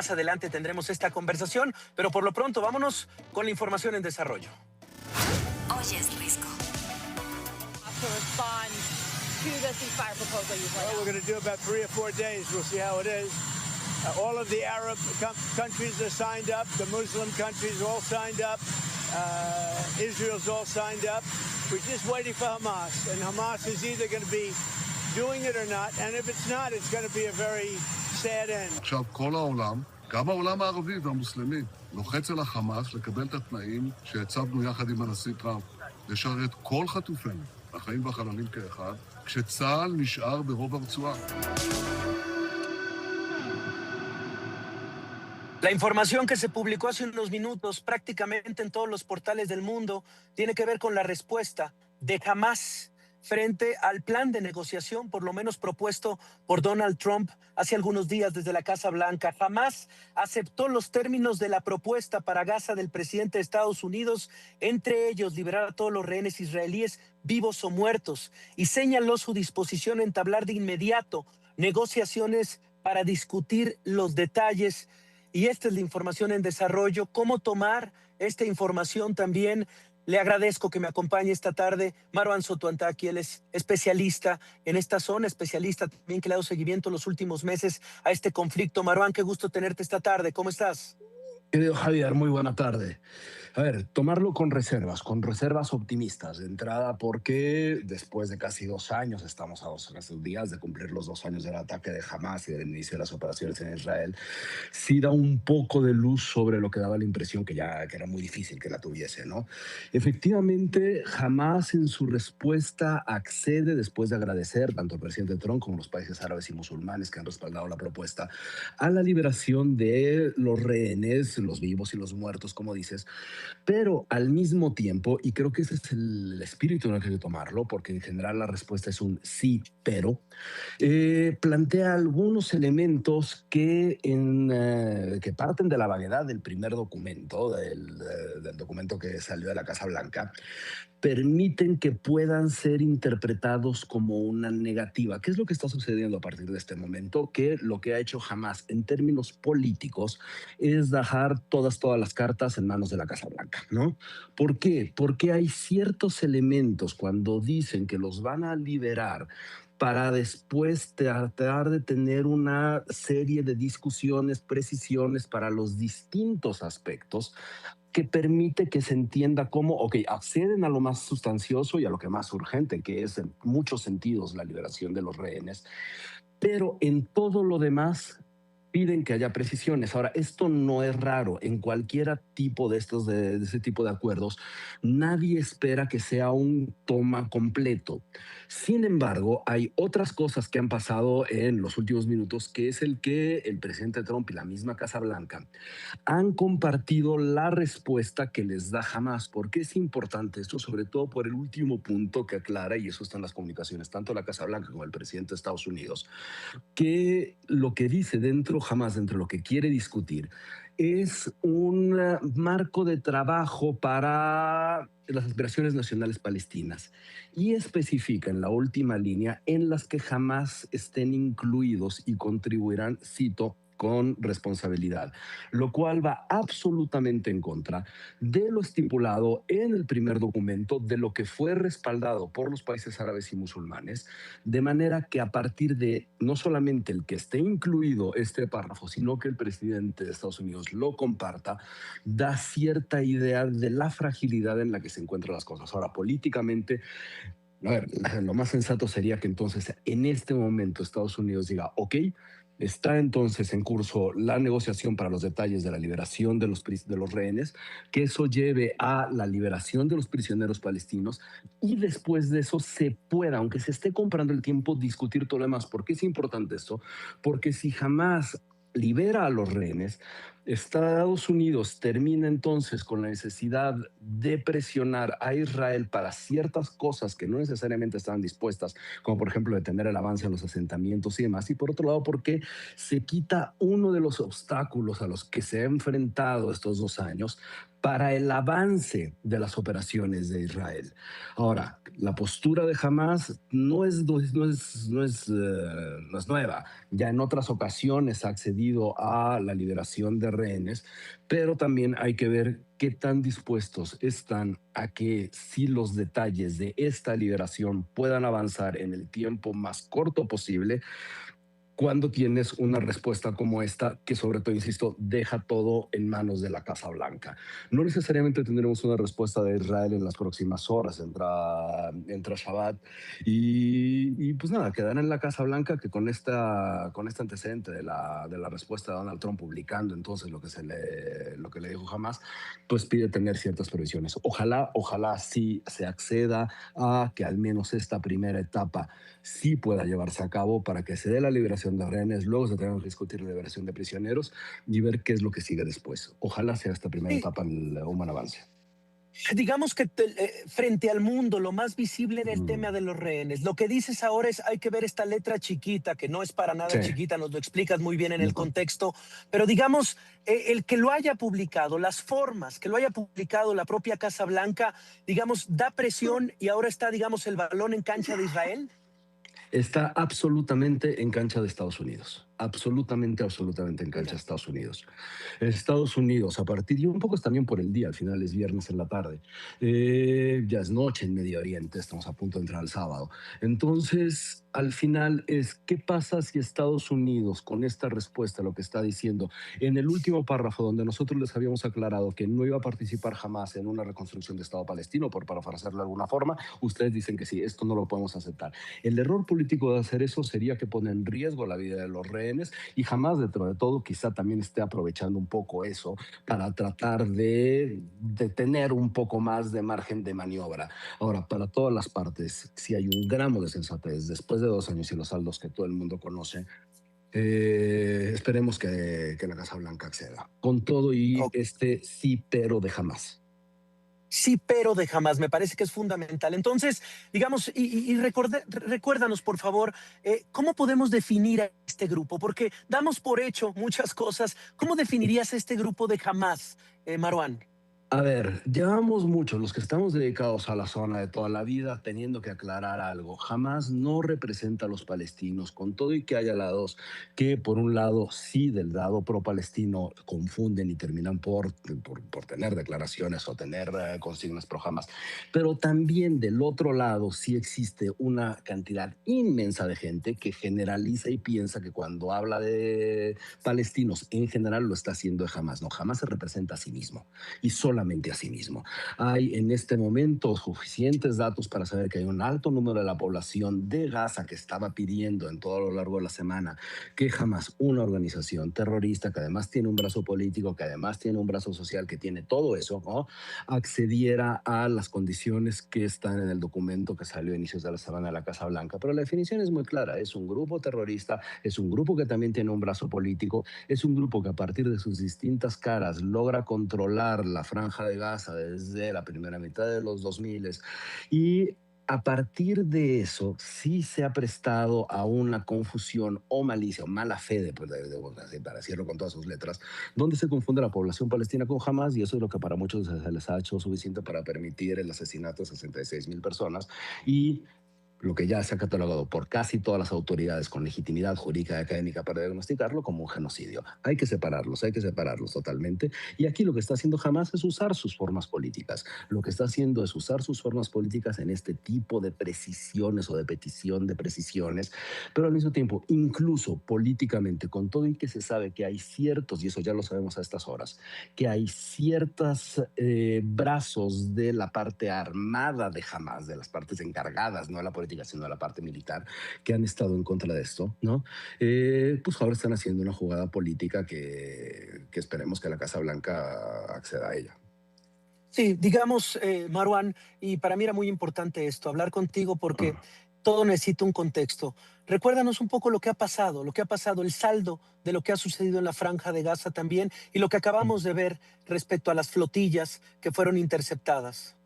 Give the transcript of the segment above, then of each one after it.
Más adelante tendremos esta conversación, pero por lo pronto vámonos con la información en desarrollo. Hoy es Risco. To respond to the ceasefire proposal you put out. We're going to do about 3 or 4 days. We'll see how it is. All of the Arab countries are signed up. The Muslim countries are all signed up. Israel's all signed up. We're just waiting for Hamas. And Hamas is either going to be doing it or not. And if it's not, it's going to be a very sad end. עכשיו כל העולם, גם העולם הערבי והמוסלמי, לוחץ על החמאס לקבל את התנאים שהצבנו יחד עם הנשיא טראמפ, לשרת כל חטופינו, החיים והחללים כאחד, כשצה"ל נשאר ברוב הרצועה. La información que se publicó hace unos minutos prácticamente en todos los portales del mundo tiene que ver con la respuesta de Hamás frente al plan de negociación, por lo menos propuesto por Donald Trump hace algunos días desde la Casa Blanca. Hamás aceptó los términos de la propuesta para Gaza del presidente de Estados Unidos, entre ellos liberar a todos los rehenes israelíes vivos o muertos, y señaló su disposición a entablar de inmediato negociaciones para discutir los detalles. Y esta es la información en desarrollo. ¿Cómo tomar esta información también? Le agradezco que me acompañe esta tarde Marwan Sotoantaki. Él es especialista en esta zona, especialista también que le ha dado seguimiento los últimos meses a este conflicto. Marwan, qué gusto tenerte esta tarde. ¿Cómo estás? Querido Javier, muy buena tarde. A ver, tomarlo con reservas optimistas de entrada, porque después de casi 2 años, estamos a 2 días de cumplir los 2 años del ataque de Hamas y del inicio de las operaciones en Israel, sí da un poco de luz sobre lo que daba la impresión que era muy difícil que la tuviese, ¿no? Efectivamente, Hamas en su respuesta accede, después de agradecer tanto al presidente Trump como los países árabes y musulmanes que han respaldado la propuesta, a la liberación de los rehenes, los vivos y los muertos, como dices, pero al mismo tiempo, y creo que ese es el espíritu en el que hay que tomarlo, porque en general la respuesta es un sí, pero, plantea algunos elementos que parten de la vaguedad del primer documento, del documento que salió de la Casa Blanca, permiten que puedan ser interpretados como una negativa. ¿Qué es lo que está sucediendo a partir de este momento? Que lo que ha hecho Hamas en términos políticos es dejar todas las cartas en manos de la Casa Blanca, ¿no? ¿Por qué? Porque hay ciertos elementos cuando dicen que los van a liberar para después tratar de tener una serie de discusiones, precisiones para los distintos aspectos, que permite que se entienda cómo, acceden a lo más sustancioso y a lo que más urgente, que es en muchos sentidos la liberación de los rehenes, pero en todo lo demás piden que haya precisiones. Ahora, esto no es raro. En cualquier tipo de ese tipo de acuerdos, nadie espera que sea un toma completo. Sin embargo, hay otras cosas que han pasado en los últimos minutos, que es el que el presidente Trump y la misma Casa Blanca han compartido la respuesta que les da Hamas. ¿Por qué es importante esto? Sobre todo por el último punto que aclara, y eso está en las comunicaciones, tanto la Casa Blanca como el presidente de Estados Unidos, que lo que dice Hamas, dentro de lo que quiere discutir, es un marco de trabajo para las aspiraciones nacionales palestinas, y especifica en la última línea en las que jamás estén incluidos y contribuirán, cito, con responsabilidad, lo cual va absolutamente en contra de lo estipulado en el primer documento, de lo que fue respaldado por los países árabes y musulmanes, de manera que a partir de no solamente el que esté incluido este párrafo, sino que el presidente de Estados Unidos lo comparta, da cierta idea de la fragilidad en la que se encuentran las cosas. Ahora, políticamente, a ver, lo más sensato sería que entonces en este momento Estados Unidos diga, está entonces en curso la negociación para los detalles de la liberación de los rehenes, que eso lleve a la liberación de los prisioneros palestinos, y después de eso se pueda, aunque se esté comprando el tiempo, discutir todo lo demás. ¿Por qué es importante esto? Porque si jamás libera a los rehenes, Estados Unidos termina entonces con la necesidad de presionar a Israel para ciertas cosas que no necesariamente estaban dispuestas, como por ejemplo detener el avance en los asentamientos y demás, y por otro lado porque se quita uno de los obstáculos a los que se ha enfrentado estos 2 años para el avance de las operaciones de Israel. Ahora, la postura de Hamas no es nueva. Ya en otras ocasiones ha accedido accedido a la liberación de rehenes, pero también hay que ver qué tan dispuestos están a que si los detalles de esta liberación puedan avanzar en el tiempo más corto posible, cuando tienes una respuesta como esta, que sobre todo, insisto, deja todo en manos de la Casa Blanca. No necesariamente tendremos una respuesta de Israel en las próximas horas, entra Shabbat, pues nada, quedará en la Casa Blanca que con este antecedente de la respuesta de Donald Trump publicando entonces lo que le dijo jamás, pues pide tener ciertas previsiones. Ojalá sí se acceda a que al menos esta primera etapa sí pueda llevarse a cabo para que se dé la liberación de rehenes, luego se tenga que discutir la liberación de prisioneros y ver qué es lo que sigue después. Ojalá sea esta primera Sí, etapa un buen avance. digamos que frente al mundo, lo más visible era el Mm. tema de los rehenes. Lo que dices ahora es, hay que ver esta letra chiquita, que no es para nada Sí, chiquita, nos lo explicas muy bien en el no. contexto, pero digamos, el que lo haya publicado, las formas que lo haya publicado la propia Casa Blanca, digamos, da presión y ahora está, digamos, el balón en cancha de Israel. Está absolutamente en cancha de Estados Unidos. Absolutamente en cancha de Mira. Estados Unidos. Estados Unidos, a partir, y un poco es también por el día, al final es viernes en la tarde, ya es noche en Medio Oriente, estamos a punto de entrar al sábado. Entonces, al final es, ¿qué pasa si Estados Unidos, con esta respuesta, lo que está diciendo, en el último párrafo donde nosotros les habíamos aclarado que no iba a participar jamás en una reconstrucción de Estado palestino, por parafrasearlo de alguna forma, ustedes dicen que sí, esto no lo podemos aceptar? El error político de hacer eso sería que pone en riesgo la vida de los rehenes y jamás, dentro de todo, quizá también esté aprovechando un poco eso para tratar de tener un poco más de margen de maniobra. Ahora, para todas las partes, si hay un gramo de sensatez después de 2 años y los saldos que todo el mundo conoce, esperemos que la Casa Blanca acceda. Con todo y Ok. este sí, pero de jamás. Sí, pero de jamás, me parece que es fundamental. Entonces, digamos, recuérdanos, por favor, ¿cómo podemos definir a este grupo? Porque damos por hecho muchas cosas. ¿Cómo definirías este grupo de jamás, Marwan? A ver, llevamos mucho, los que estamos dedicados a la zona de toda la vida, teniendo que aclarar algo. Jamás no representa a los palestinos, con todo y que haya lados que, por un lado, sí, del lado pro-palestino, confunden y terminan por tener declaraciones o tener consignas pro Hamas. Pero también del otro lado, sí existe una cantidad inmensa de gente que generaliza y piensa que cuando habla de palestinos en general lo está haciendo de Hamas. No, Hamas se representa a sí mismo y solamente a sí mismo. Hay en este momento suficientes datos para saber que hay un alto número de la población de Gaza que estaba pidiendo en todo lo largo de la semana que jamás una organización terrorista que además tiene un brazo político, que además tiene un brazo social, que tiene todo eso, ¿no?, accediera a las condiciones que están en el documento que salió a inicios de la semana de la Casa Blanca. Pero la definición es muy clara, es un grupo terrorista, es un grupo que también tiene un brazo político, es un grupo que a partir de sus distintas caras logra controlar la franja de Gaza desde la primera mitad de los 2000 y a partir de eso sí se ha prestado a una confusión o malicia o mala fe, para decirlo con todas sus letras, donde se confunde la población palestina con Hamas y eso es lo que para muchos se les ha hecho suficiente para permitir el asesinato de 66,000 personas y lo que ya se ha catalogado por casi todas las autoridades con legitimidad jurídica y académica para diagnosticarlo como un genocidio. Hay que separarlos totalmente. Y aquí lo que está haciendo Hamas es usar sus formas políticas. Lo que está haciendo es usar sus formas políticas en este tipo de precisiones o de petición de precisiones, pero al mismo tiempo, incluso políticamente, con todo y que se sabe que hay ciertos, y eso ya lo sabemos a estas horas, que hay ciertos brazos de la parte armada de Hamas, de las partes encargadas, no de la política, sino de la parte militar, que han estado en contra de esto, ¿no? Pues ahora están haciendo una jugada política que esperemos que la Casa Blanca acceda a ella. Sí, digamos, Marwan, y para mí era muy importante esto, hablar contigo porque todo necesita un contexto. Recuérdanos un poco lo que ha pasado, el saldo de lo que ha sucedido en la franja de Gaza también y lo que acabamos de ver respecto a las flotillas que fueron interceptadas.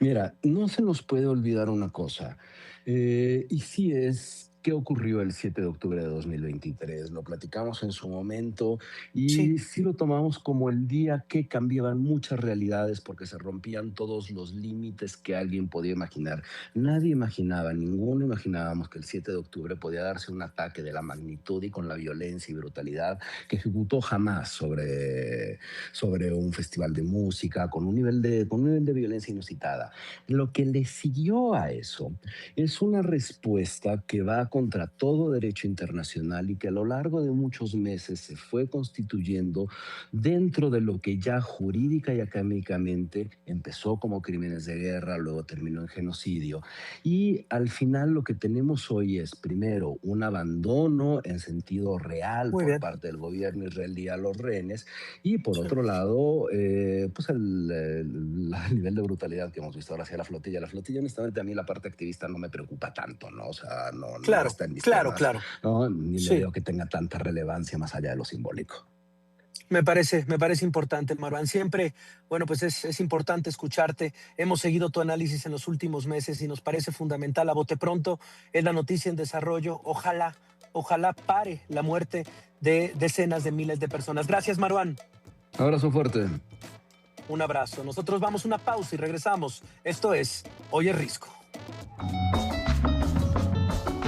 Mira, no se nos puede olvidar una cosa, y sí es qué ocurrió el 7 de octubre de 2023. Lo platicamos en su momento Sí, y sí lo tomamos como el día que cambiaban muchas realidades porque se rompían todos los límites que alguien podía imaginar. Nadie imaginaba, ninguno imaginábamos que el 7 de octubre podía darse un ataque de la magnitud y con la violencia y brutalidad que ejecutó jamás sobre un festival de música con un nivel de violencia inusitada. Lo que le siguió a eso es una respuesta que va contra todo derecho internacional y que a lo largo de muchos meses se fue constituyendo dentro de lo que ya jurídica y académicamente empezó como crímenes de guerra, luego terminó en genocidio. Y al final lo que tenemos hoy es, primero, un abandono en sentido real muy por bien. parte del gobierno israelí a los rehenes y por Sí. otro lado, pues el nivel de brutalidad que hemos visto ahora hacia la flotilla. La flotilla, honestamente, a mí la parte activista no me preocupa tanto, ¿no? O sea, no Claro, está en mis claro, temas, claro. ¿no? Ni le Sí. veo que tenga tanta relevancia más allá de lo simbólico. Me parece importante, Marwan. Siempre, bueno, pues es importante escucharte. Hemos seguido tu análisis en los últimos meses y nos parece fundamental. A bote pronto es la noticia en desarrollo. Ojalá pare la muerte de decenas de miles de personas. Gracias, Marwan. Abrazo fuerte. Un abrazo. Nosotros vamos a una pausa y regresamos. Esto es Hoy es Risco.